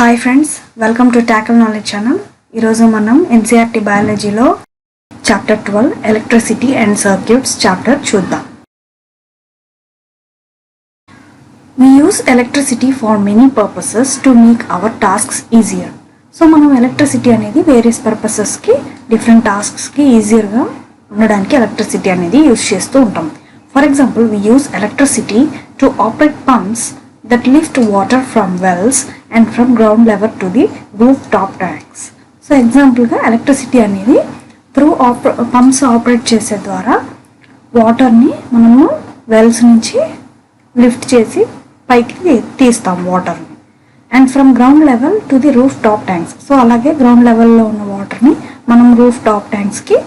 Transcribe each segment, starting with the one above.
Hi friends, welcome to Tackleknowledgechannel. ఈరోజు మనం Ncert biologyలో chapter 12 electricity and circuits chapter చూద్దాం. We use electricity for many purposes to make our tasks easier. So మనం electricity అనేది various purposes కి different tasks కి easier గా ఉండడానికి electricity అనేది యూస్ చేస్తూ ఉంటాం. For example, we use electricity to operate pumps that lift water from wells and from ground level to the rooftop tanks. So example ga electricity అనేది through pumps operate చేసే ద్వారా water ని మనము wells నుంచి lift చేసి పైకి తీస్తాం water ని and from ground level to the rooftop tanks. So అలాగే ground level లో ఉన్న water ని మనం rooftop tanks కి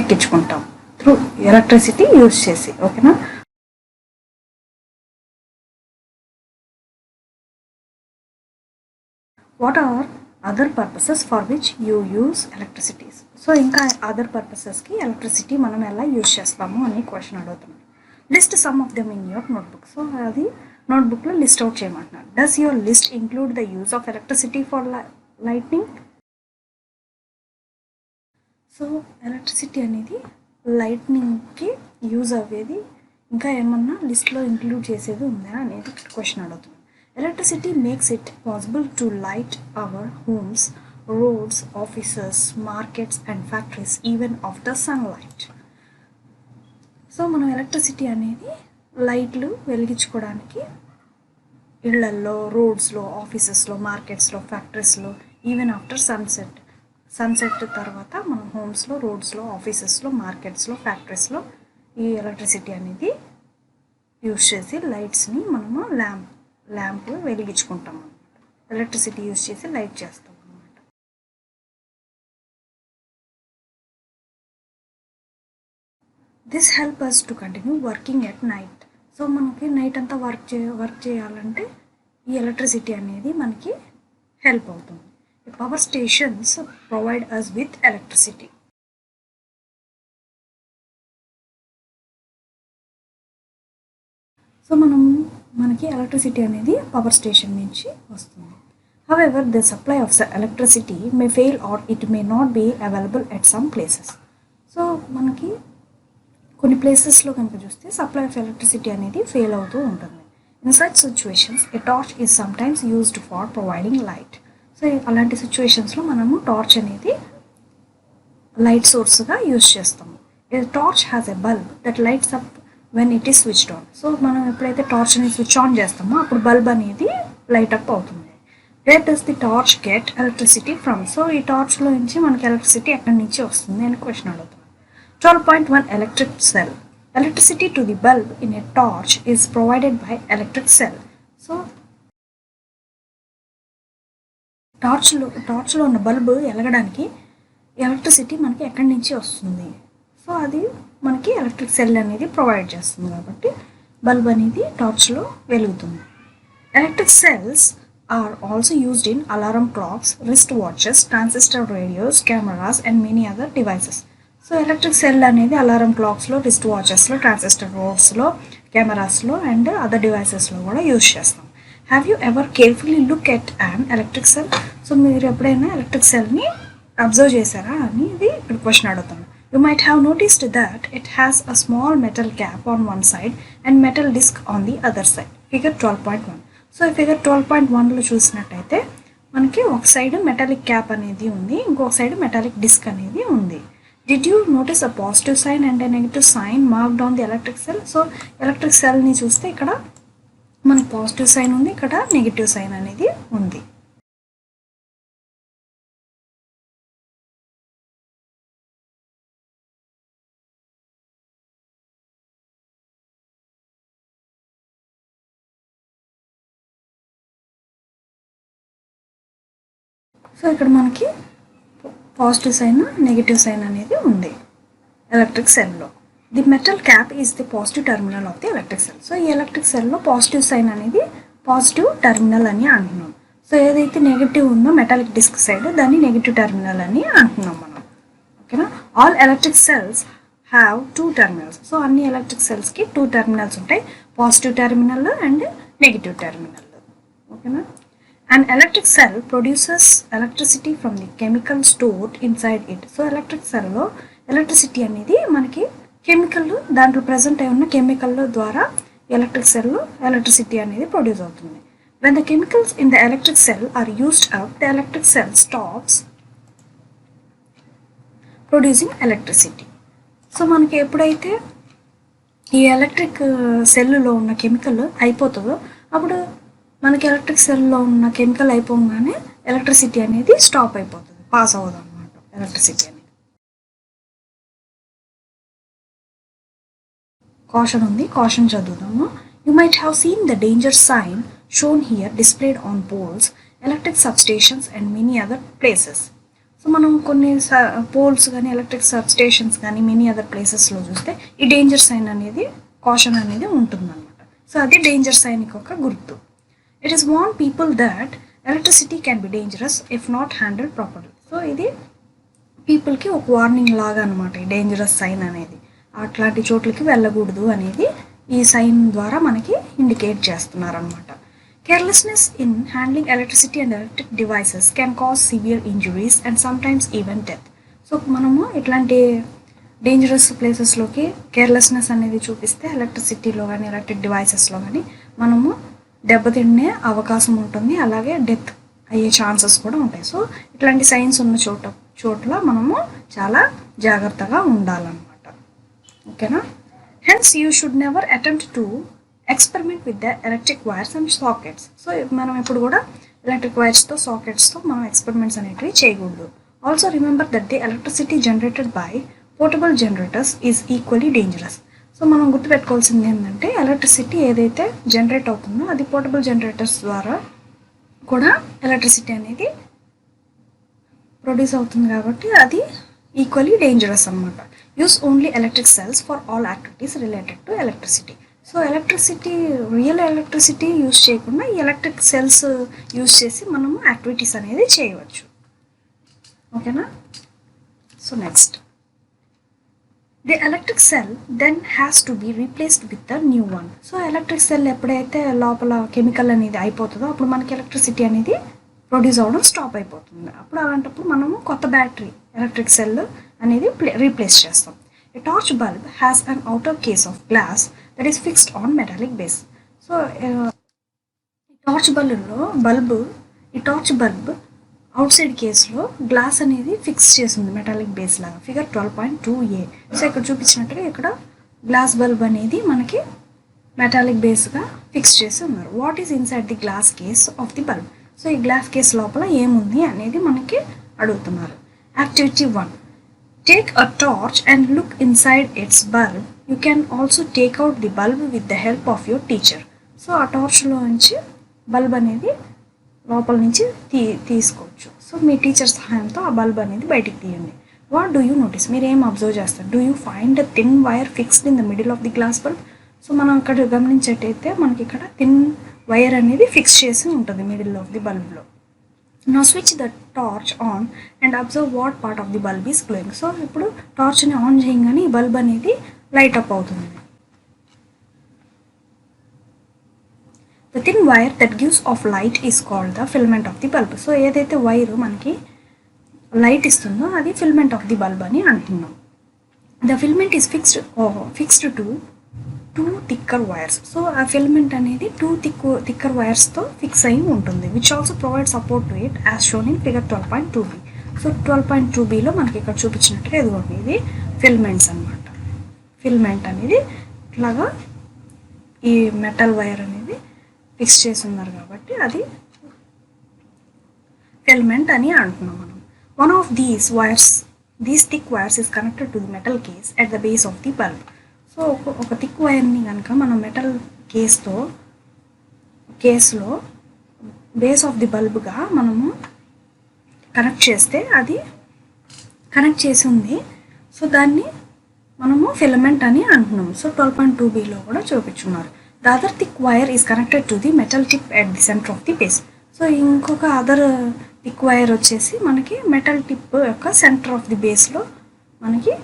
ఎక్కించుకుంటాం through electricity యూస్ చేసి. ఓకేనా? What are other purposes for which you use electricity? So ఇంకా other purposes కి electricity మనం ఎలా యూస్ చేస్తాము అని క్వశ్చన్ అడుగుతున్నాను. List some of them in your notebook. So అది నోట్బుక్లో లిస్ట్ అవుట్ చేయమంటున్నాను. Does your list include the use of electricity for lightning? So electricity అనేది లైట్నింగ్కి యూజ్ అయ్యేది ఇంకా ఏమన్నా లిస్ట్లో ఇంక్లూడ్ చేసేది ఉందా అనేది క్వశ్చన్ అడుగుతున్నాను. Electricity makes it possible to light our homes, roads, offices, markets and factories even after sunlight. So మనం ఎలక్ట్రిసిటీ అనేది లైట్లు వెలిగించుకోవడానికి ఇళ్లల్లో, రోడ్స్లో, ఆఫీసెస్లో, మార్కెట్స్లో, ఫ్యాక్టరీస్లో ఈవెన్ ఆఫ్టర్ సన్సెట్ తర్వాత మనం హోమ్స్లో, రోడ్స్లో, ఆఫీసెస్లో, మార్కెట్స్లో, ఫ్యాక్టరీస్లో ఈ ఎలక్ట్రిసిటీ అనేది యూస్ చేసి లైట్స్ని మనము ల్యాంప్ వెలిగించుకుంటాం అన్నమాట. ఎలక్ట్రిసిటీ యూస్ చేసి లైట్ చేస్తాం అన్నమాట. This help us to continue working at night. So మనకి నైట్ అంతా వర్క్ చేయాలంటే ఈ ఎలక్ట్రిసిటీ అనేది మనకి హెల్ప్ అవుతుంది. Power stations provide us with electricity. So మనకి ఎలక్ట్రిసిటీ అనేది పవర్ స్టేషన్ నుంచి వస్తుంది. However the supply of electricity may fail or it may not be available at some places. So మనకి కొన్ని ప్లేసెస్లో కనుక చూస్తే సప్లై ఆఫ్ ఎలక్ట్రిసిటీ అనేది ఫెయిల్ అవుతూ ఉంటుంది. In such situations a torch is sometimes used for providing light. So అలాంటి సిచ్యువేషన్స్లో మనము టార్చ్ అనేది లైట్ సోర్స్గా యూజ్ చేస్తాము. ఎ torch has a bulb that lights up when it is switched on. So మనం ఎప్పుడైతే టార్చ్ని స్విచ్ ఆన్ చేస్తామో అప్పుడు బల్బ్ అనేది లైట్ అప్ అవుతుంది. Where does the torch get electricity from? So ఈ టార్చ్లో నుంచి మనకి ఎలక్ట్రిసిటీ ఎక్కడి నుంచి వస్తుంది అని క్వశ్చన్ అడుగుతున్నాం. 12.1 electric cell. Electricity to the bulb in a torch is provided by electric cell. So టార్చ్లో ఉన్న బల్బు ఎలగడానికి ఎలక్ట్రిసిటీ మనకి ఎక్కడి నుంచి వస్తుంది? సో అది మనకి ఎలక్ట్రిక్ సెల్ అనేది ప్రొవైడ్ చేస్తుంది కాబట్టి బల్బ్ అనేది టార్చ్లో వెలుగుతుంది. Electric cells are also used in alarm clocks, wrist watches, transistor radios, cameras and many other devices. So electric cell అనేది అలారం క్లాక్స్లో, రిస్ట్ వాచెస్లో, ట్రాన్సిస్టర్ రోడ్స్లో, కెమెరాస్లో అండ్ అదర్ డివైసెస్లో కూడా యూజ్ చేస్తాం. Have you ever carefully look at an electric cell? So మీరు ఎప్పుడైనా ఎలక్ట్రిక్ సెల్ని అబ్జర్వ్ చేశారా అని ఇది ఇక్కడ క్వశ్చన్ అడుగుతాను. You might have noticed that it has a small metal cap on one side and metal disc on the other side. Figure 12.1. So figure 12.1లో చూసినట్టయితే మనకి ఒక సైడ్ మెటాలిక్ క్యాప్ అనేది ఉంది, ఇంకొక సైడ్ మెటాలిక్ డిస్క్ అనేది ఉంది. Did you notice a positive sign and a negative sign marked on the electric cell? So electric సెల్ని చూస్తే ఇక్కడ మనకి పాజిటివ్ సైన్ ఉంది, ఇక్కడ నెగిటివ్ సైన్ అనేది ఉంది. సో ఇక్కడ మనకి పాజిటివ్ సైన్, నెగిటివ్ సైన్ అనేది ఉంది ఎలక్ట్రిక్ సెల్లో. The metal cap is the positive terminal of the electric cell. So ఈ ఎలక్ట్రిక్ సెల్లో పాజిటివ్ సైన్ అనేది పాజిటివ్ టెర్మినల్ అని అంటున్నాం. సో ఏదైతే నెగిటివ్ ఉందో మెటాలిక్ డిస్క్ సైడ్ దాన్ని నెగిటివ్ టెర్మినల్ అని అంటున్నాం మనం. ఓకేనా? All electric cells have 2 terminals. So అన్ని ఎలక్ట్రిక్ సెల్స్కి 2 టెర్మినల్స్ ఉంటాయి, positive terminal and negative terminal. ఓకేనా? An electric cell produces electricity from the chemical stored inside it. So electric సెల్లో electricity అనేది మనకి కెమికల్ దాంట్లో ప్రజెంట్ అయి ఉన్న కెమికల్ ద్వారా ఎలక్ట్రిక్ సెల్ ఎలక్ట్రిసిటీ అనేది ప్రొడ్యూస్ అవుతుంది. When the chemicals in the electric cell are used up, the electric cell stops producing electricity. So మనకి ఎప్పుడైతే ఈ ఎలక్ట్రిక్ సెల్లో ఉన్న కెమికల్ అయిపోతుందో అప్పుడు మనకి ఎలక్ట్రిక్ సెల్లో ఉన్న కెమికల్ అయిపోగానే ఎలక్ట్రిసిటీ అనేది స్టాప్ అయిపోతుంది, పాస్ అవ్వదు అనమాట ఎలక్ట్రిసిటీ అనేది. కాషన్ ఉంది, caution చదువుదాము. You might have seen the danger sign shown here displayed on poles, electric substations and many other places. So మనం కొన్ని పోల్స్ కానీ ఎలక్ట్రిక్ సబ్స్టేషన్స్ కానీ మెనీ అదర్ ప్లేసెస్లో చూస్తే ఈ డేంజర్ సైన్ అనేది కాషన్ అనేది ఉంటుందన్నమాట. సో అది డేంజర్ సైన్కి ఒక గుర్తు. It is warn people that electricity can be dangerous if not handled properly. So ఇది పీపుల్కి ఒక వార్నింగ్ లాగా అనమాట ఈ డేంజరస్ సైన్ అనేది. అట్లాంటి చోట్లకి వెళ్ళకూడదు అనేది ఈ సైన్ ద్వారా మనకి ఇండికేట్ చేస్తున్నారనమాట. Carelessness in handling electricity and electric devices can cause severe injuries and sometimes even death. So మనము ఇట్లాంటి డేంజరస్ ప్లేసెస్లోకి కేర్లెస్నెస్ అనేది చూపిస్తే ఎలక్ట్రిసిటీలో కానీ ఎలక్ట్రిక్ డివైసెస్లో కానీ మనము దెబ్బతినే అవకాశం ఉంటుంది, అలాగే డెత్ అయ్యే ఛాన్సెస్ కూడా ఉంటాయి. సో ఇట్లాంటి సైన్స్ ఉన్న చోట్ల మనము చాలా జాగ్రత్తగా ఉండాలన్నమాట. ఓకేనా? Hence you should never attempt to experiment with the electric wires and sockets. So మనం ఎప్పుడు కూడా ఎలక్ట్రిక్ వైర్స్తో సాకెట్స్తో మనం ఎక్స్పెరిమెంట్స్ అనేటివి చేయకూడదు. Also remember that the electricity generated by portable generators is equally dangerous. So మనం గుర్తుపెట్టుకోవాల్సింది ఏంటంటే ఎలక్ట్రిసిటీ ఏదైతే జనరేట్ అవుతుందో అది పోర్టబుల్ జనరేటర్స్ ద్వారా కూడా ఎలక్ట్రిసిటీ అనేది ప్రొడ్యూస్ అవుతుంది కాబట్టి అది ఈక్వల్లీ డేంజరస్ అనమాట. Use only electric cells for all activities related to electricity. So electricity real electricity use చేయకుండా ఈ ఎలక్ట్రిక్ సెల్స్ యూస్ చేసి మనము యాక్టివిటీస్ అనేది చేయవచ్చు. ఓకేనా? So next, the electric cell then has to be replaced with the new one. So electric cell ఎప్పుడైతే లోపల chemical అనేది అయిపోతుందో అప్పుడు మనకి ఎలక్ట్రిసిటీ అనేది ప్రొడ్యూస్ అవ్వడం స్టాప్ అయిపోతుంది. అప్పుడు అలాంటప్పుడు మనము కొత్త బ్యాటరీ ఎలక్ట్రిక్ సెల్ అనేది రీప్లేస్ చేస్తాం. A torch bulb has an outer case of glass that is fixed on metallic base. So torch bulb outside కేస్లో గ్లాస్ అనేది ఫిక్స్ చేసింది మెటాలిక్ బేస్ లాగా, ఫిగర్ 12.2a. సో ఇక్కడ చూపించినట్టుగా ఇక్కడ glass bulb అనేది మనకి మెటాలిక్ బేస్గా ఫిక్స్ చేసి ఉన్నారు. What is inside the glass case of the bulb. So ఈ గ్లాస్ కేస్ లోపల ఏముంది అనేది మనకి అడుగుతున్నారు. Activity 1, take a torch and look inside its bulb. You can also take out the bulb with the help of your teacher. So ఆ టార్చ్లో నుంచి bulb అనేది లోపల నుంచి తీసుకోవచ్చు. సో మీ టీచర్ సహాయంతో ఆ బల్బ్ అనేది బయటికి తీయండి. What do you notice. మీరు ఏం అబ్జర్వ్ చేస్తారు. Do you find the thin wire fixed in the middle of the glass bulb. So మనం ఇక్కడ గమనించేటైతే మనకి ఇక్కడ థిన్ వైర్ అనేది ఫిక్స్ చేసి ఉంటుంది మిడిల్ ఆఫ్ ది బల్బ్లో. Now switch the torch on and observe what part of the bulb is glowing. So ఇప్పుడు టార్చ్ని on చేయగానే ఈ బల్బ్ అనేది లైట్ అప్ అవుతుంది. The thin wire that gives off light is called the filament of the bulb. So ఏదైతే wire మనకి light ఇస్తుందో అది filament of the bulb అని అంటున్నాం. The filament is fixed to 2 thicker wires. So ఆ filament అనేది 2 thicker వైర్స్తో fix అయి ఉంటుంది. Which also provide support to it as shown in figure 12.2b. So 12.2bలో మనకి ఇక్కడ చూపించినట్టుగా ఇదిగోండి, ఇది ఫిలమెంట్స్ అనమాట. ఫిలమెంట్ అనేది ఇట్లాగా ఈ మెటల్ వైర్ అనేది ఫిక్స్ చేసి ఉన్నారు కాబట్టి అది ఫిలమెంట్ అని అంటున్నాం మనం. One of these thick wires is connected to the metal case at the base of the bulb. So ఒక థిక్ వైర్ని కనుక మనం మెటల్ కేస్లో బేస్ ఆఫ్ ది బల్బ్గా మనము కనెక్ట్ చేస్తే అది కనెక్ట్ చేసి ఉంది. సో దాన్ని మనము ఫిలమెంట్ అని అంటున్నాము. సో 12.2bలో కూడా చూపించున్నారు. The other thick wire is connected to the metal tip at the centre of the base. So ఇంకొక అదర్ థిక్ వైర్ వచ్చేసి మనకి మెటల్ టిప్ యొక్క సెంటర్ ఆఫ్ ది బేస్లో మనకి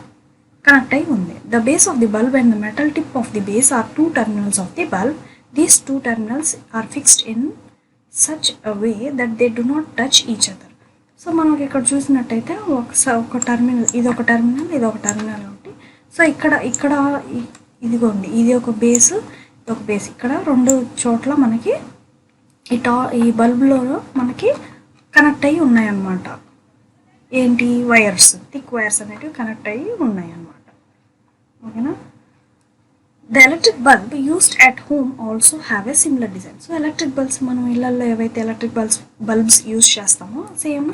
కనెక్ట్ అయి ఉంది. The base of the bulb and the metal tip of the base are 2 terminals of the bulb. These 2 terminals are fixed in such a way that they do not touch each other. So మనకి ఇక్కడ చూసినట్టయితే ఒక terminal, ఇది ఒక terminal, ఇది ఒక terminal ఉంది. So ఇక్కడ ఇదిగోండి, ఇది ఒక బేస్, ఇది ఒక బేస్. ఇక్కడ రెండు చోట్ల మనకి ఈ బల్బులో మనకి కనెక్ట్ అయ్యి ఉన్నాయన్నమాట. ఏంటి? వైర్స్, థిక్ వైర్స్ అనేటివి కనెక్ట్ అయ్యి ఉన్నాయన్నమాట. ఓకేనా? The electric bulb used at home also have a similar design. So electric bulbs మనం ఇళ్ళల్లో ఏవైతే ఎలక్ట్రిక్ బల్బ్స్ యూజ్ చేస్తామో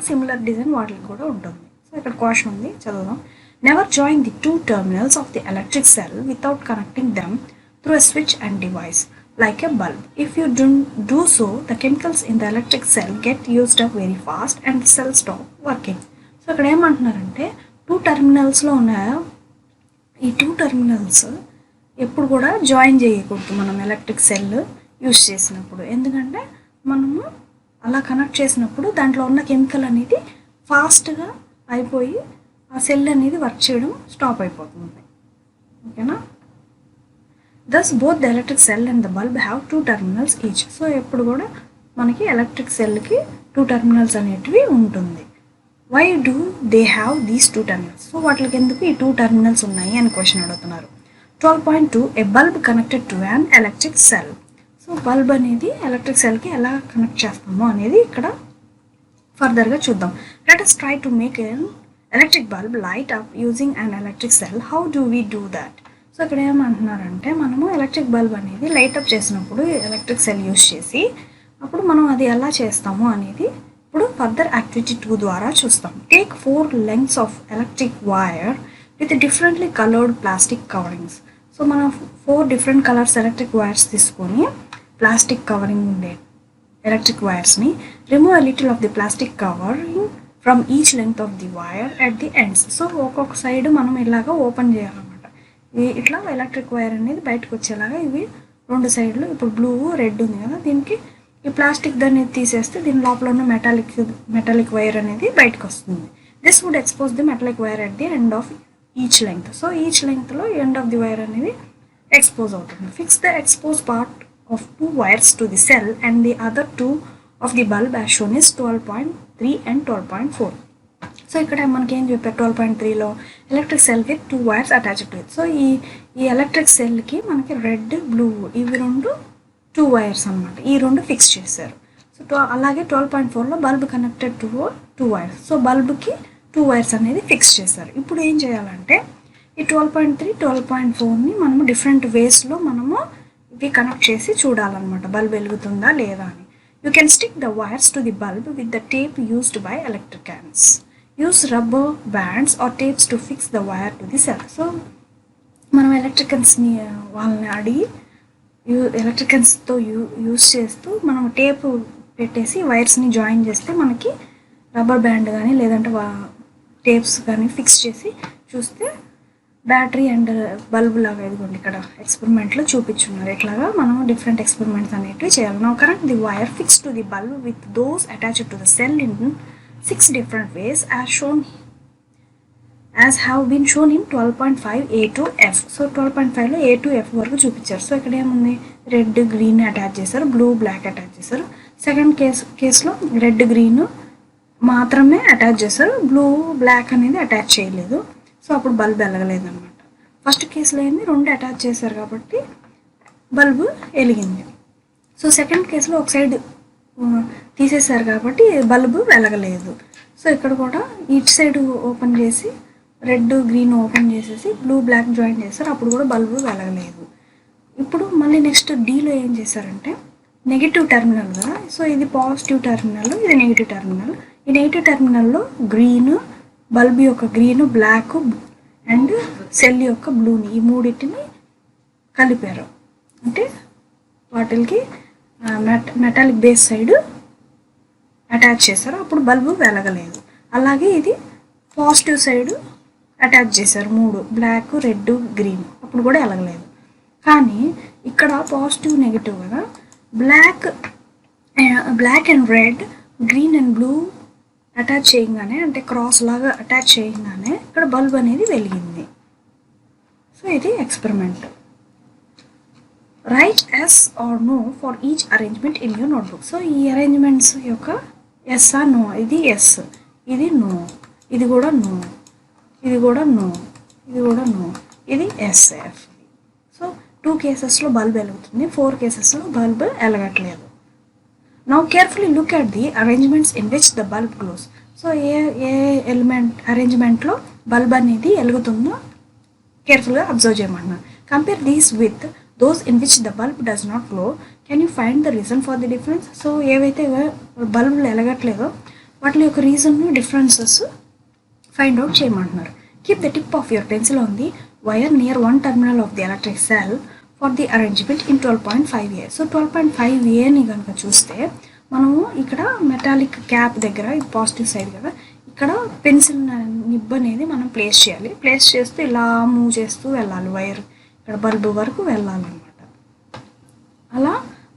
సిమిలర్ డిజైన్ వాటికి కూడా ఉంటుంది. సో ఇక్కడ క్వశ్చన్ ఉంది, చదువుదాం. Never join the two terminals of the electric cell without connecting them through a switch and device like a bulb. If you do so, the chemicals in the electric cell get used up very fast and the cell stop working. So ఇక్కడ ఏమంటున్నారంటే, two టర్మినల్స్లో ఉన్న ఈ two terminals ఎప్పుడు కూడా join చేయకూడదు మనం electric cell use చేసినప్పుడు. ఎందుకంటే మనము అలా కనెక్ట్ చేసినప్పుడు దాంట్లో ఉన్న కెమికల్ అనేది ఫాస్ట్గా అయిపోయి ఆ సెల్ అనేది వర్క్ చేయడం స్టాప్ అయిపోతుంది. ఓకేనా? Thus both the electric cell and the bulb have two terminals each. So ఎప్పుడు కూడా మనకి ఎలక్ట్రిక్ సెల్కి టూ టర్మినల్స్ అనేటివి ఉంటుంది. Why do they have these two terminals? So వాటికి ఎందుకు ఈ టూ టర్మినల్స్ ఉన్నాయి అని క్వశ్చన్ అడుగుతున్నారు. 12.2 A bulb connected to an electric cell. So bulb అనేది ఎలక్ట్రిక్ సెల్కి ఎలా కనెక్ట్ చేస్తామో అనేది ఇక్కడ ఫర్దర్గా చూద్దాం. Let us try to make an electric bulb light up using an electric cell. How do we do that? So ఇక్కడ ఏమంటున్నారంటే, మనము ఎలక్ట్రిక్ బల్బ్ అనేది లైటప్ చేసినప్పుడు ఎలక్ట్రిక్ సెల్ యూజ్ చేసి అప్పుడు మనం అది ఎలా చేస్తాము అనేది ఇప్పుడు ఫర్దర్ యాక్టివిటీ 2 ద్వారా చూస్తాం. Take 4 lengths of electric wire with differently coloured plastic coverings. So మనం 4 different కలర్స్ ఎలక్ట్రిక్ వైర్స్ తీసుకొని ప్లాస్టిక్ కవరింగ్ ఉండే ఎలక్ట్రిక్ వైర్స్ని remove a little of the plastic covering from each length of the wire at the ends. So ఒక్కొక్క side మనం ఇలాగా open చేయాలన్నమాట. ఇట్లా electric wire అనేది బయటకు వచ్చేలాగా ఇవి రెండు సైడ్లు, ఇప్పుడు బ్లూ రెడ్ ఉంది కదా, దీనికి ఈ ప్లాస్టిక్ దాన్ని తీసేస్తే దీని లోపల ఉన్న మెటాలిక్ వైర్ అనేది బయటకు వస్తుంది. This would expose the metallic wire at the end of each length. So each లెంగ్త్లో ఎండ్ ఆఫ్ ది వైర్ అనేది ఎక్స్పోజ్ అవుతుంది. Fix the expose part of 2 wires to the cell and the other 2 of the bulb as shown in 12.3 and 12.4. సో ఇక్కడ మనకి ఏం చెప్పారు, 12.3లో electric cell with 2 wires attached to it. So ఈ electric సెల్కి మనకి రెడ్ బ్లూ ఇవి రెండు 2 wires అనమాట, ఈ రెండు ఫిక్స్ చేశారు. సో అలాగే 12.4లో bulb connected to 2 wires. So బల్బ్కి 2 wires అనేది ఫిక్స్ చేశారు. ఇప్పుడు ఏం చేయాలంటే ఈ 12.3, 12.4ని మనము డిఫరెంట్ వేస్లో మనము ఇవి కనెక్ట్ చేసి చూడాలన్నమాట, బల్బ్ వెలుగుతుందా లేదా అని. You can stick the wires to the bulb with the tape used by electricians. Use rubber bands or tapes to fix the wire to the cell. So మనం ఎలక్ట్రికన్స్ని వాళ్ళని అడిగి ఎలక్ట్రికన్స్తో యూస్ చేస్తూ మనం టేప్ పెట్టేసి వైర్స్ని జాయిన్ చేస్తే మనకి రబ్బర్ బ్యాండ్ కానీ లేదంటే టేప్స్ కానీ ఫిక్స్ చేసి చూస్తే బ్యాటరీ అండ్ బల్బ్ లాగా ఇదిగోండి ఇక్కడ ఎక్స్పెరిమెంట్లో చూపించున్నారు. ఇట్లాగా మనం డిఫరెంట్ ఎక్స్పెరిమెంట్స్ అనేటివి చేయాలి. Now connect the wire fix to the bulb with those attached to the cell in 6 different ways as have been shown in 12.5 A to F. So 12.5లో A to F వరకు చూపించారు. సో ఇక్కడ ఏముంది, red green attach చేశారు, blue black attach చేశారు. Second కేసులో red green మాత్రమే అటాచ్ చేశారు, బ్లూ బ్లాక్ అనేది అటాచ్ చేయలేదు. సో అప్పుడు బల్బ్ వెలగలేదు అనమాట. ఫస్ట్ కేసులో ఏంది, రెండు అటాచ్ చేశారు కాబట్టి బల్బు వెలిగింది. సో సెకండ్ కేసులో ఒక సైడ్ తీసేశారు కాబట్టి బల్బు వెలగలేదు. సో ఇక్కడ కూడా ఈచ్ సైడ్ ఓపెన్ చేసి రెడ్ గ్రీన్ ఓపెన్ చేసేసి బ్లూ బ్లాక్ జాయిన్ చేశారు, అప్పుడు కూడా బల్బు వెలగలేదు. ఇప్పుడు మళ్ళీ నెక్స్ట్ డీలో ఏం చేశారంటే నెగిటివ్ టెర్మినల్ కదా, సో ఇది పాజిటివ్ టెర్మినల్, ఇది నెగిటివ్ టెర్మినల్. ఈ నెగిటివ్ టెర్మినల్లో గ్రీన్, బల్బ్ యొక్క గ్రీన్, బ్లాక్ అండ్ సెల్ యొక్క బ్లూని ఈ మూడింటిని కలిపారు. అంటే వాటికి మెటాలిక్ బేస్ సైడ్ అటాచ్ చేశారు, అప్పుడు బల్బు వెలగలేదు. అలాగే ఇది పాజిటివ్ సైడ్ అటాచ్ చేశారు, 3 బ్లాక్ రెడ్ గ్రీన్, అప్పుడు కూడా వెలగలేదు. కానీ ఇక్కడ పాజిటివ్ నెగిటివ్ కదా, black and red, green and blue attach చేయగానే అంటే క్రాస్ లాగా అటాచ్ చేయగానే ఇక్కడ బల్బ్ అనేది వెలిగింది. సో ఇది experiment. Write yes or no for each arrangement in your notebook. So ఈ అరేంజ్మెంట్స్ యొక్క ఎస్ ఆ నో, ఇది ఎస్, ఇది నో, ఇది కూడా నో, ఇది కూడా నో, ఇది కూడా నో, ఇది ఎస్ఎఫ్. సో 2 కేసెస్లో బల్బ్ వెలుగుతుంది, 4 కేసెస్లో బల్బ్ వెలగట్లేదు. Now carefully look at the arrangements in which the bulb glows. So ఏ ఎలిమెంట్ అరేంజ్మెంట్లో బల్బ్ అనేది వెలుగుతుందో కేర్ఫుల్గా అబ్జర్వ్ చేయమంటున్నాను. Compare these with those in which the bulb does not glow. Can you find the reason for the difference? So ఏవైతే బల్బులు వెలగట్లేదో వాటి యొక్క రీజన్ డిఫరెన్సెస్ ఫైండ్ అవుట్ చేయమంటున్నారు. Keep the tip of your pencil on the wire near 1 terminal of the electric cell for the arrangement in 12.5A. So 12.5Aని కనుక చూస్తే మనము ఇక్కడ మెటాలిక్ క్యాప్ దగ్గర, ఇది పాజిటివ్ సైడ్ కదా, ఇక్కడ పెన్సిల్ నిబ్ అనేది మనం ప్లేస్ చేయాలి. ప్లేస్ చేస్తూ ఇలా మూవ్ చేస్తూ వెళ్ళాలి, వైర్ ఇక్కడ బల్బు వరకు వెళ్ళాలన్నమాట. అలా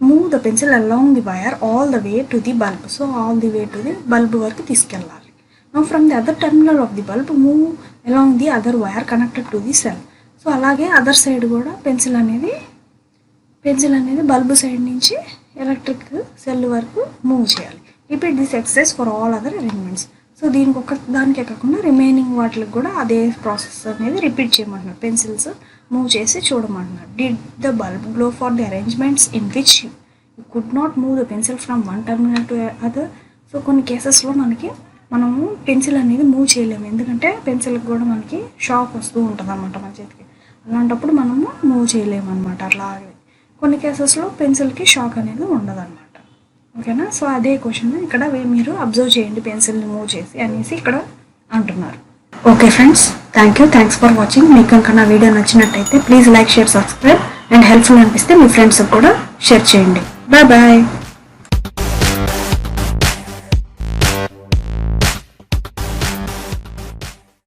move the pencil along the wire all the way to the bulb. So all the way to the bulb వరకు తీసుకెళ్ళాలి. Now from the other terminal of the bulb move along the other wire connected to the cell. So అలాగే other side కూడా pencil అనేది bulb side నుంచి electric cell వరకు move చేయాలి. Repeat this exercise for all other arrangements. So దానికే కాకుండా remaining వాటికి కూడా అదే ప్రాసెస్ అనేది రిపీట్ చేయమంటున్నారు. పెన్సిల్స్ మూవ్ చేసి చూడమంటున్నారు. Did the bulb glow for the arrangements in which you could not move the pencil from 1 terminal to other. So కొన్ని కేసెస్లో మనము పెన్సిల్ అనేది మూవ్ చేయలేము, ఎందుకంటే పెన్సిల్కి కూడా మనకి షాక్ వస్తూ ఉంటుంది అన్నమాట మన చేతికి. అలాంటప్పుడు మనము మూవ్ చేయలేము అనమాట. అలాగే కొన్ని కేసెస్లో పెన్సిల్కి షాక్ అనేది ఉండదు అనమాట. ఓకేనా? సో అదే క్వశ్చన్ ఇక్కడ మీరు అబ్జర్వ్ చేయండి పెన్సిల్ని మూవ్ చేసి అనేసి ఇక్కడ అంటున్నారు. Okay friends, thanks for watching. మీకు కనుక నా వీడియో నచ్చినట్టయితే please like, share, subscribe and helpful అనిపిస్తే మీ ఫ్రెండ్స్కి కూడా షేర్ చేయండి. బాయ్.